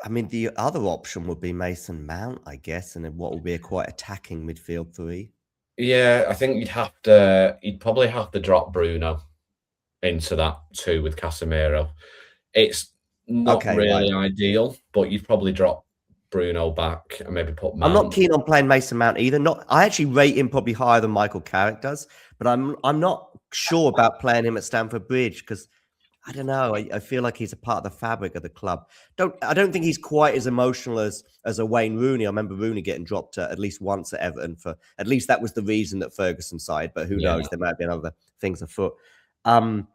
I mean, the other option would be Mason Mount, I guess, and what would be a quite attacking midfield three. Yeah, I think you'd probably have to drop Bruno into that too with Casemiro. It's not really ideal, but you'd probably drop Bruno back and maybe put Mount. I'm not keen on playing Mason Mount either. I actually rate him probably higher than Michael Carrick does, but I'm not sure about playing him at Stamford Bridge because I don't know. I feel like he's a part of the fabric of the club. I don't think he's quite as emotional as a Wayne Rooney. I remember Rooney getting dropped at least once at Everton for at least that was the reason that Ferguson side. But who knows? There might have been other things afoot. But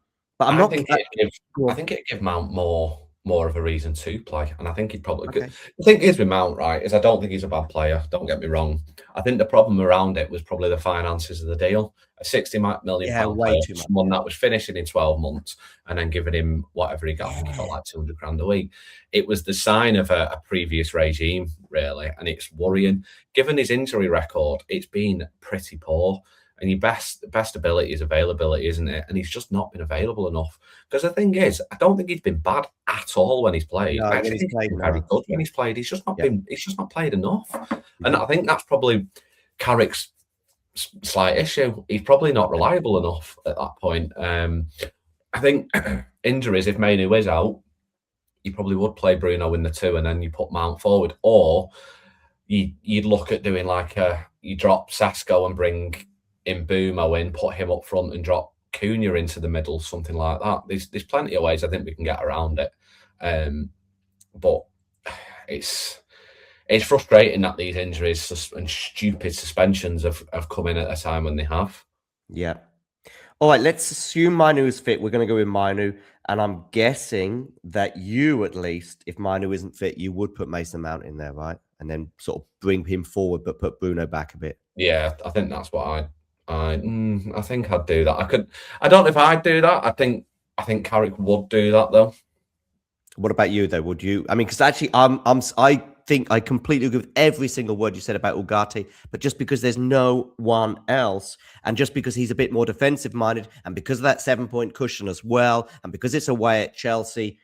I think it'd give Mount more of a reason to play, and I think he'd probably. The thing is with Mount, right, is I don't think he's a bad player. Don't get me wrong. I think the problem around it was probably the finances of the deal. A £60 million player, someone that was finishing in 12 months, and then giving him whatever he got. I think he got like $200,000 a week. It was the sign of a previous regime, really, and it's worrying. Given his injury record, it's been pretty poor. And your best ability is availability, isn't it? And he's just not been available enough. Because the thing is, I don't think he's been bad at all when he's played. No, he's been very good when he's played. He's just not been. He's just not played enough. And I think that's probably Carrick's slight issue. He's probably not reliable enough at that point. I think injuries. If Mainoo is out, you probably would play Bruno in the two, and then you put Mount forward, or you'd look at doing you drop Sasko and bring Mbeumo in, put him up front and drop Cunha into the middle, something like that. There's plenty of ways I think we can get around it. But it's frustrating that these injuries and stupid suspensions have come in at a time when they have. Yeah. All right, let's assume Mainoo is fit. We're going to go with Mainoo. And I'm guessing that you, at least, if Mainoo isn't fit, you would put Mason Mount in there, right? And then sort of bring him forward, but put Bruno back a bit. Yeah, I think that's what I think I'd do that. I don't know if I'd do that. I think Carrick would do that though. What about you though? Would you? I mean, because actually, I think I completely agree with every single word you said about Ugarte. But just because there's no one else, and just because he's a bit more defensive minded, and because of that 7-point cushion as well, and because it's away at Chelsea,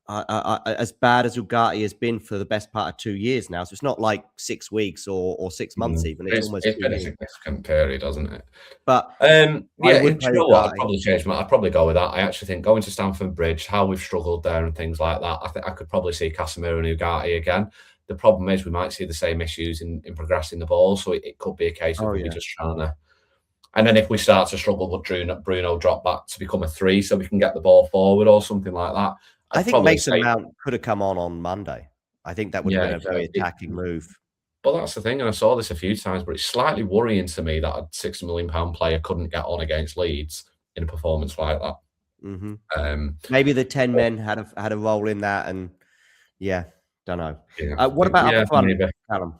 as bad as Ugarte has been for the best part of 2 years now, so it's not like 6 weeks or 6 months even. It's almost it's 2 been a years. significant period, hasn't it? But yeah, would you know what? I'd probably change my. I'd probably go with that. I actually think going to Stamford Bridge, how we've struggled there and things like that. I think I could probably see Casemiro and Ugarte again. The problem is we might see the same issues in progressing the ball, so it could be a case of maybe just trying to. And then if we start to struggle, would Bruno drop back to become a 3 so we can get the ball forward or something like that? I think Mason Mount could have come on Monday. I think that would have been a very attacking move. But that's the thing, and I saw this a few times, but it's slightly worrying to me that a £6 million player couldn't get on against Leeds in a performance like that. Maybe the 10 men had a role in that, and don't know. What about up front, Callum?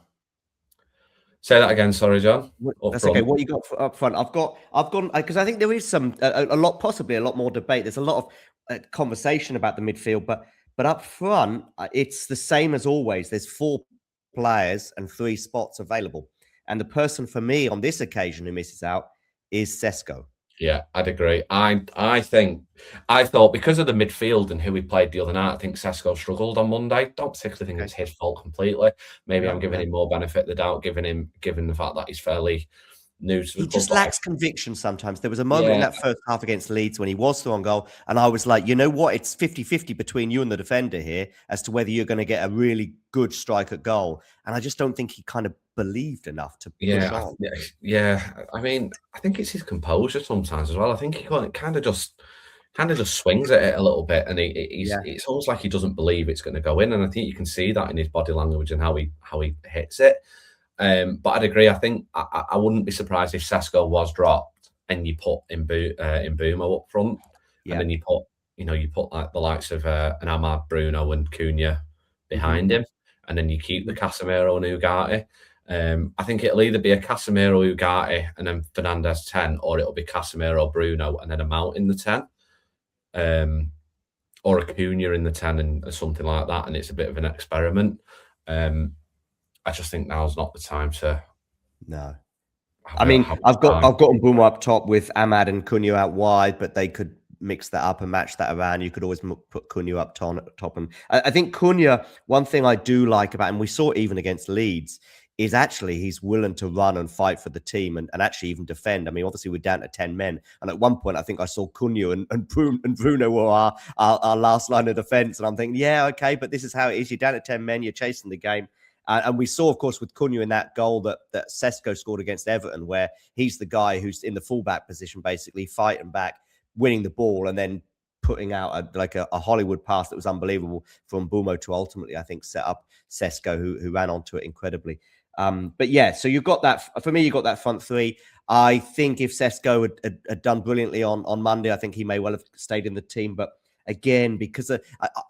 Say that again, sorry, John. That's okay. What you got up front? I've gone because I think there is possibly a lot more debate. There's a lot of conversation about the midfield, but up front, it's the same as always. There's 4 players and 3 spots available, and the person for me on this occasion who misses out is Sesko. Yeah, I'd agree. I thought because of the midfield and who we played the other night, I think Sesko struggled on Monday. Don't particularly think it's his fault completely. Maybe I'm giving him more benefit of the doubt, given the fact that he's fairly new to the club. He just lacks conviction sometimes. There was a moment in that first half against Leeds when he was through on goal, and I was like, you know what? It's 50-50 between you and the defender here as to whether you're going to get a really good strike at goal. And I just don't think he kind of believed enough to push on. Yeah. I mean, I think it's his composure sometimes as well. I think he kind of just swings at it a little bit, and it's almost like he doesn't believe it's going to go in. And I think you can see that in his body language and how he hits it. But I'd agree. I think I wouldn't be surprised if Sesko was dropped and you put Mbeumo up front, and then you put like the likes of an Ahmad, Bruno, and Cunha behind him, and then you keep the Casemiro and Ugarte. I think it'll either be a Casemiro, Ugarte, and then Fernandes 10, or it'll be Casemiro, Bruno, and then a Mount in the 10, or a Cunha in the 10, and something like that. And it's a bit of an experiment. I just think now's not the time to. No, I mean I've got Mbeumo up top with Ahmad and Cunha out wide, but they could mix that up and match that around. You could always put Cunha up top, and I think Cunha. One thing I do like about him, we saw it even against Leeds, is actually he's willing to run and fight for the team and actually even defend. I mean, obviously we're down to 10 men, and at one point I think I saw Cunha and Bruno were our last line of defense, and I'm thinking, yeah, okay, but this is how it is. You're down to 10 men, you're chasing the game. And we saw, of course, with Cunha in that goal that Sesko scored against Everton, where he's the guy who's in the fullback position, basically fighting back, winning the ball, and then putting out a Hollywood pass that was unbelievable from Mbeumo to ultimately, I think, set up Sesko, who ran onto it incredibly. But yeah, so you've got that. For me, you got that front 3. I think if Sesko had done brilliantly on Monday, I think he may well have stayed in the team. But again, because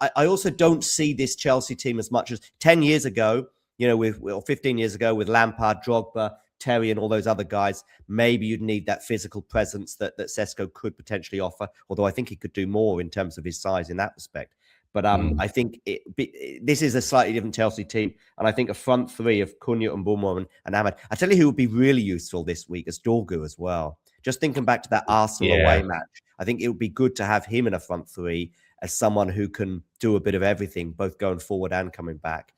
I also don't see this Chelsea team as much as 10 years ago. 15 years ago with Lampard, Drogba, Terry, and all those other guys, maybe you'd need that physical presence that Sesko could potentially offer. Although I think he could do more in terms of his size in that respect. But I think this is a slightly different Chelsea team, and I think a front 3 of Cunha and Mbeumo and Ahmad. I tell you who would be really useful this week is Dorgu as well. Just thinking back to that Arsenal away match, I think it would be good to have him in a front 3 as someone who can do a bit of everything, both going forward and coming back.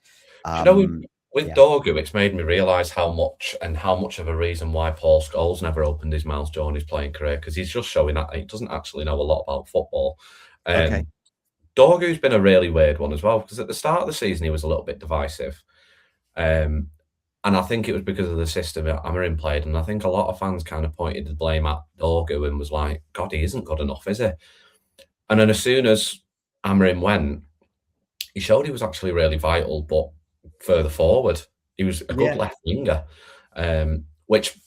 With Dorgu, it's made me realise how much of a reason why Paul Scholes never opened his mouth during his playing career, because he's just showing that he doesn't actually know a lot about football. Dorgu's been a really weird one as well, because at the start of the season he was a little bit divisive. And I think it was because of the system that Amorim played, and I think a lot of fans kind of pointed the blame at Dorgu and was like, God, he isn't good enough, is he? And then as soon as Amorim went, he showed he was actually really vital, but further forward. He was a good left winger, which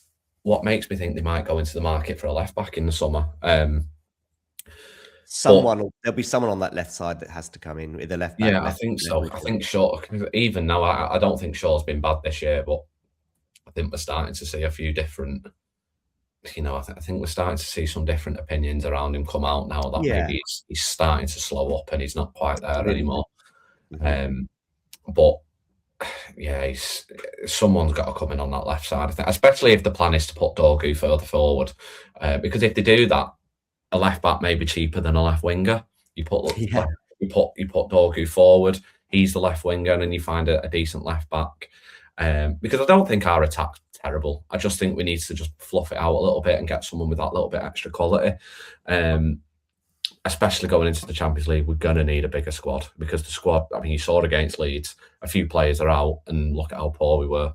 what makes me think they might go into the market for a left back in the summer. There'll be someone on that left side that has to come in with the left back. Yeah, I think so. I think Shaw, even now, I don't think Shaw's been bad this year, but I think we're starting to see a few different I think we're starting to see some different opinions around him come out now that maybe he's starting to slow up and he's not quite there anymore. But yeah, someone's got to come in on that left side, I think, especially if the plan is to put Dorgu further forward. Because if they do that, a left back may be cheaper than a left winger. You put Dorgu forward, he's the left winger, and then you find a decent left back. Because I don't think our attack's terrible. I just think we need to just fluff it out a little bit and get someone with that little bit extra quality. Especially going into the Champions League, we're going to need a bigger squad, because the squad, I mean, you saw it against Leeds, a few players are out, and look at how poor we were.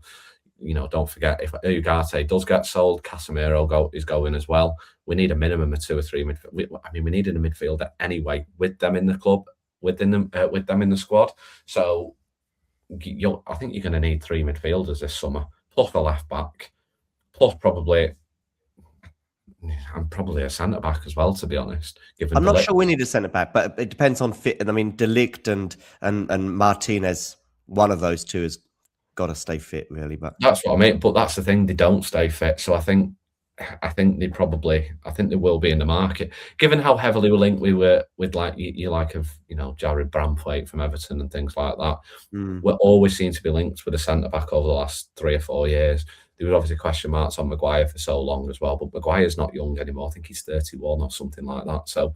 Don't forget, if Ugarte does get sold, Casemiro is going as well. We need a minimum of 2 or 3 midfielders. We needed a midfielder anyway with them in the club, with them in the squad. So I think you're going to need 3 midfielders this summer, plus a left back, plus probably a centre back as well, to be honest. I'm not sure we need a centre back, but it depends on fit. And I mean, De Ligt and Martinez, one of those two has got to stay fit, really. But that's what I mean. But that's the thing; they don't stay fit. So I think they will be in the market, given how heavily linked we were with Jared Braithwaite from Everton and things like that. We always seem to be linked with a centre back over the last 3 or 4 years. There was obviously question marks on Maguire for so long as well, but Maguire's not young anymore. I think he's 31 or something like that. So,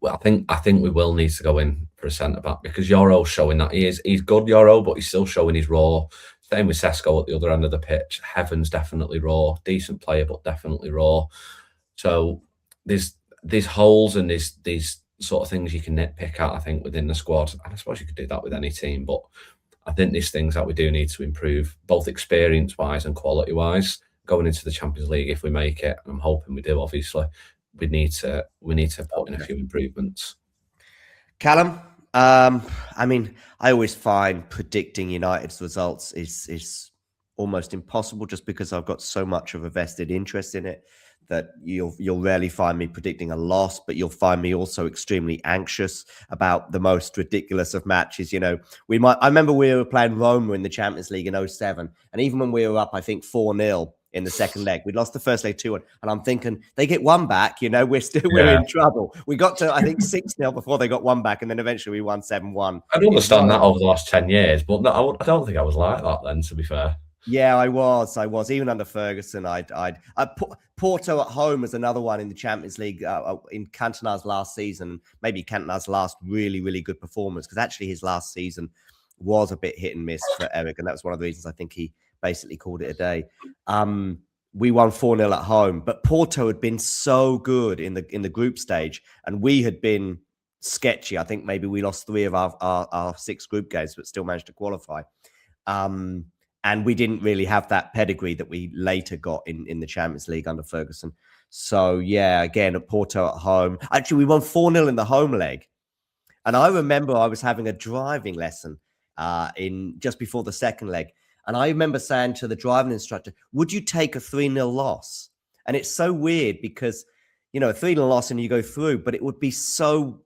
I think we will need to go in for a centre back, because Yoro's showing that he's good, Yoro, but he's still showing he's raw. Same with Sesko at the other end of the pitch. Heaven's definitely raw, decent player, but definitely raw. So there's holes and these sort of things you can nitpick at, I think, within the squad. And I suppose you could do that with any team, but I think there's things that we do need to improve, both experience-wise and quality-wise, going into the Champions League if we make it. And I'm hoping we do, obviously. We need to put in a few improvements. Callum, I mean, I always find predicting United's results is almost impossible, just because I've got so much of a vested interest in it that you'll rarely find me predicting a loss, but you'll find me also extremely anxious about the most ridiculous of matches. I remember we were playing Roma in the Champions League in 2007, and even when we were up, I think 4-0 in the second leg, we'd lost the first leg 2-1, and I'm thinking they get one back, we're in trouble. We got to, I think, 6-0 before they got one back, and then eventually we won 7-1. I don't understand that over the last 10 years, but no, I don't think I was like that then, to be fair. Yeah, I was. Even under Ferguson, Porto at home is another one in the Champions League in Cantona's last season. Maybe Cantona's last really, really good performance, because actually his last season was a bit hit and miss for Eric, and that was one of the reasons I think he basically called it a day. We won 4-0 at home, but Porto had been so good in the group stage, and we had been sketchy. I think maybe we lost 3 of our 6 group games, but still managed to qualify. And we didn't really have that pedigree that we later got in the Champions League under Ferguson. So, yeah, again, at Porto at home. Actually, we won 4-0 in the home leg. And I remember I was having a driving lesson in just before the second leg. And I remember saying to the driving instructor, would you take a 3-0 loss? And it's so weird because, a 3-0 loss and you go through, but it would be so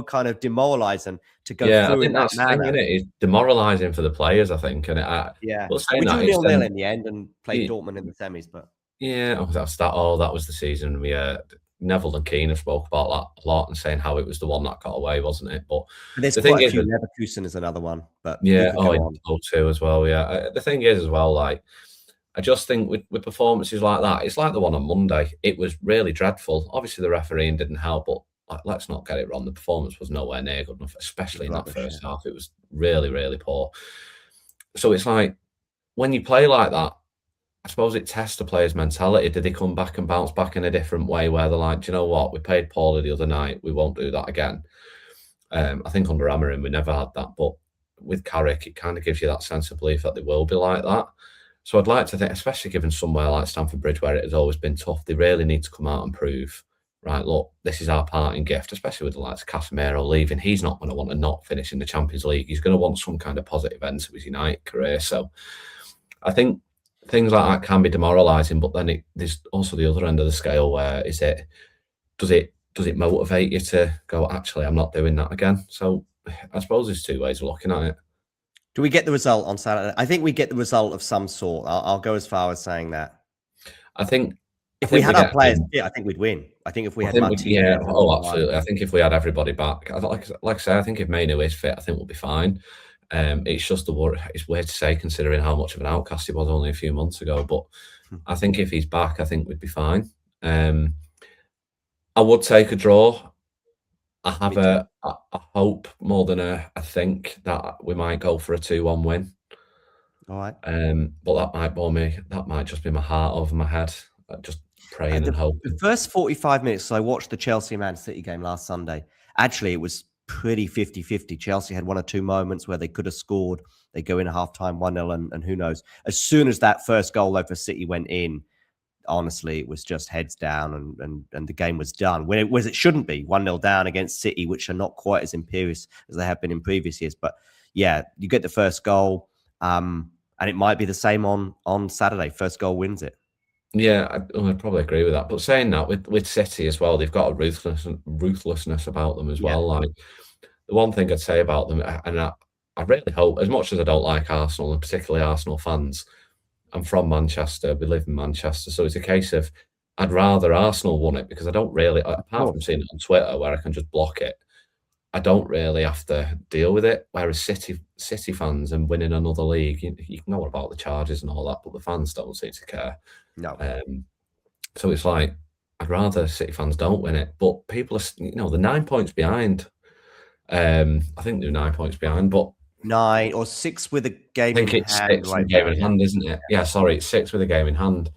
kind of demoralizing to go through. I think that's the thing, isn't it? It's demoralizing for the players, I think. And we drew 0-0 in the end and played Dortmund in the semis, but that was the season we Neville and Keane have spoke about that a lot and saying how it was the one that got away, wasn't it? But there's the quite a few. Leverkusen is another one, but too as well. Yeah, the thing is as well, like, I just think with performances like that, it's like the one on Monday. It was really dreadful. Obviously, the refereeing didn't help, but let's not get it wrong. The performance was nowhere near good enough, especially in that first half. It was really, really poor. So it's like, when you play like that, I suppose it tests the player's mentality. Did they come back and bounce back in a different way where they're like, do you know what? We played poorly the other night. We won't do that again. I think under Amorim, we never had that. But with Carrick, it kind of gives you that sense of belief that they will be like that. So I'd like to think, especially given somewhere like Stamford Bridge where it has always been tough, they really need to come out and prove, right, look, this is our parting gift, especially with the likes of Casemiro leaving. He's not going to want to not finish in the Champions League. He's going to want some kind of positive end to his United career. So I think things like that can be demoralising, but then there's also the other end of the scale where does it motivate you to go, actually, I'm not doing that again? So I suppose there's 2 ways of looking at it. Do we get the result on Saturday? I think we get the result of some sort. I'll go as far as saying that. I think if we had our players, I think we'd win. I think if we had Martinez, absolutely. I think if we had everybody back, like I say, I think if Mainoo is fit, I think we'll be fine. It's just it's weird to say considering how much of an outcast he was only a few months ago. But I think if he's back, I think we'd be fine. I would take a draw. I have a hope more than a think that we might go for a 2-1 win. All right. But that might bore me. That might just be my heart over my head. Just praying and hoping. The first 45 minutes, so I watched the Chelsea-Man City game last Sunday. Actually, it was pretty 50-50. Chelsea had 1 or 2 moments where they could have scored. They go in at halftime 1-0, and who knows? As soon as that first goal though for City went in, honestly, it was just heads down, and the game was done. When it shouldn't be 1-0 down against City, which are not quite as imperious as they have been in previous years. But yeah, you get the first goal, and it might be the same on Saturday. First goal wins it. Yeah, I'd probably agree with that. But saying that, with City as well, they've got a ruthlessness about them as well. Like, the one thing I'd say about them, and I really hope, as much as I don't like Arsenal, and particularly Arsenal fans, I'm from Manchester, we live in Manchester, so it's a case of I'd rather Arsenal won it, because I don't really, apart from seeing it on Twitter where I can just block it, I don't really have to deal with it. Whereas City fans and winning another league, you can know about the charges and all that, but the fans don't seem to care. No. So it's like, I'd rather City fans don't win it. But people are, they're 9 points behind. I think they're 9 points behind, but 9 or 6 with a game in hand. I think it's 6 with a game in hand, isn't it? Yeah, sorry, it's 6 with a game in hand.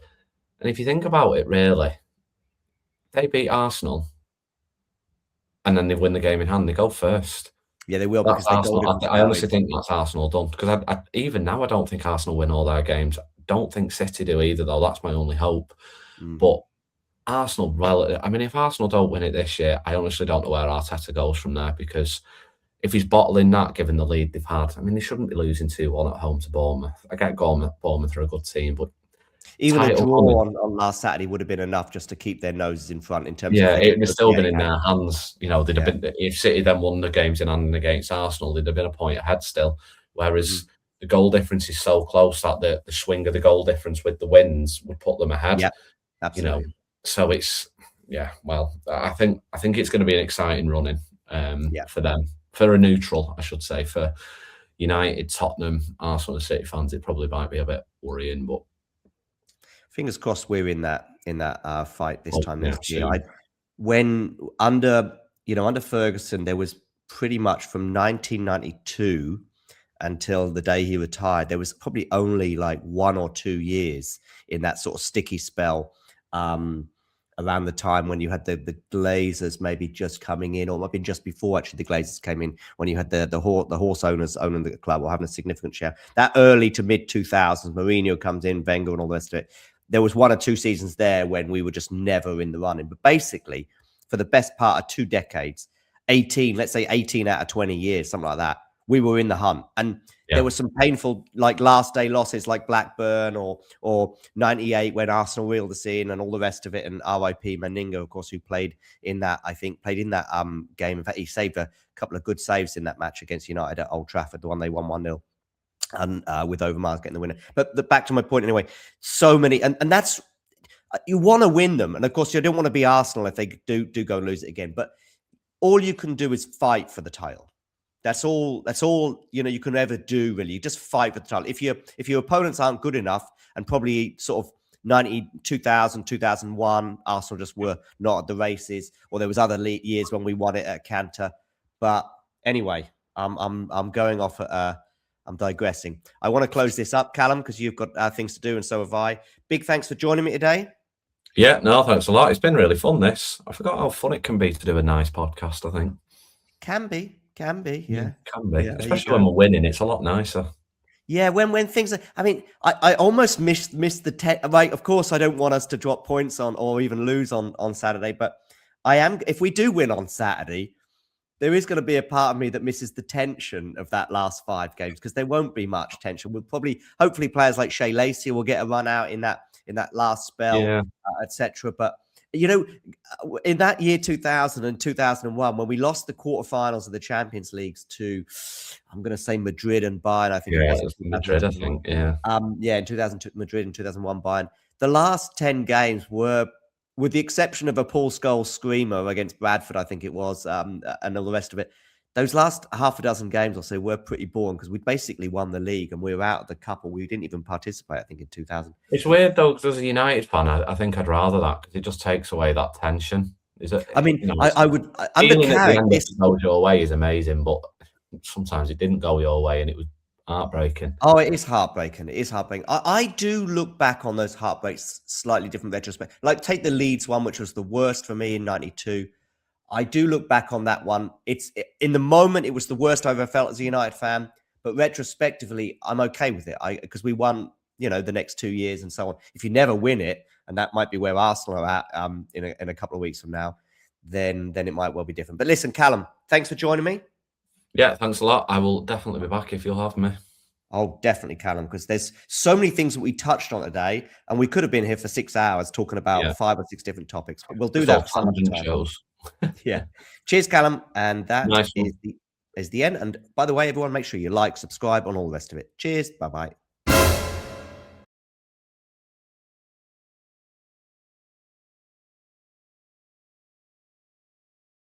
And if you think about it, really, they beat Arsenal and then they win the game in hand, they go first. Yeah, they will. That's Arsenal. I honestly think that's Arsenal done. Because even now, I don't think Arsenal win all their games. Don't think City do either, though. That's my only hope. But Arsenal, if Arsenal don't win it this year, I honestly don't know where Arteta goes from there, because if he's bottling that, given the lead they've had, they shouldn't be losing 2-1 at home to Bournemouth. I get Bournemouth are a good team, but even a draw on last Saturday would have been enough just to keep their noses in front in terms of... Yeah, it would have still been in their hands. They'd have been, if City then won the games in hand against Arsenal, they'd have been a point ahead still. Whereas the goal difference is so close that the swing of the goal difference with the wins would put them ahead. Yeah, absolutely. So it's, I think it's going to be an exciting running for them. For a neutral, I should say. For United, Tottenham, Arsenal and City fans, it probably might be a bit worrying, but fingers crossed we're in that fight this time next year. When under Ferguson, there was pretty much from 1992 until the day he retired, there was probably only like 1 or 2 years in that sort of sticky spell around the time when you had the Glazers maybe just coming in, or it might have been just before actually the Glazers came in, when you had the horse owners owning the club or having a significant share. That early to mid 2000s, Mourinho comes in, Wenger and all the rest of it. There was 1 or 2 seasons there when we were just never in the running. But basically, for the best part of 2 decades, 18 out of 20 years, something like that, we were in the hunt. And there were some painful, like last day losses like Blackburn or 98 when Arsenal reeled us in and all the rest of it. And RIP Meninga, of course, who played in that game. In fact, he saved a couple of good saves in that match against United at Old Trafford, the one they won 1-0. And with Overmars getting the winner. But back to my point anyway, so many, and that's, you want to win them. And of course, you don't want to be Arsenal if they do go and lose it again. But all you can do is fight for the title. That's all you can ever do, really. You just fight for the title. If your opponents aren't good enough, and probably sort of 2000, 2001, Arsenal just were not at the races, or there was other years when we won it at Cantor. But anyway, I'm going off at I'm digressing. I want to close this up, Callum, because you've got things to do, and so have I. Big thanks for joining me today. Yeah, no, thanks a lot. It's been really fun, this. I forgot how fun it can be to do a nice podcast, I think. Can be, yeah. Can be. Yeah, especially when we're winning, it's a lot nicer. Yeah, when things are... I almost missed the... Right, of course, I don't want us to drop points on or even lose on Saturday, but I am... If we do win on Saturday, there is going to be a part of me that misses the tension of that last 5 games, because there won't be much tension. We'll hopefully players like Shea Lacey will get a run out in that last spell, etc. But, in that year 2000 and 2001, when we lost the quarterfinals of the Champions Leagues to, I'm going to say Madrid and Bayern, I think it was. Madrid, I think, yeah. In 2002, Madrid and 2001 Bayern. the last 10 games were, with the exception of a Paul Scholes screamer against Bradford, I think it was, and all the rest of it, those last half a dozen games or so were pretty boring because we basically won the league and we were out of the couple. We didn't even participate, I think, in 2000. It's weird, though, because as a United fan, I think I'd rather that because it just takes away that tension. Is it? I mean, you know, I would. feeling at the end it goes your way is amazing, but sometimes it didn't go your way and it was heartbreaking. Oh, it is heartbreaking. It is heartbreaking. I do look back on those heartbreaks slightly different retrospect. Like take the Leeds one, which was the worst for me in '92. I do look back on that one. In the moment, it was the worst I've ever felt as a United fan. But retrospectively, I'm okay with it because we won, the next 2 years and so on. If you never win it, and that might be where Arsenal are at in a couple of weeks from now, then it might well be different. But listen, Callum, thanks for joining me. Yeah, thanks a lot. I will definitely be back if you'll have me. Oh, definitely, Callum, because there's so many things that we touched on today, and we could have been here for 6 hours talking about 5 or 6 different topics. But we'll do that for some time. Shows. Yeah. Cheers, Callum. And that is the end. And by the way, everyone, make sure you like, subscribe, and all the rest of it. Cheers. Bye-bye.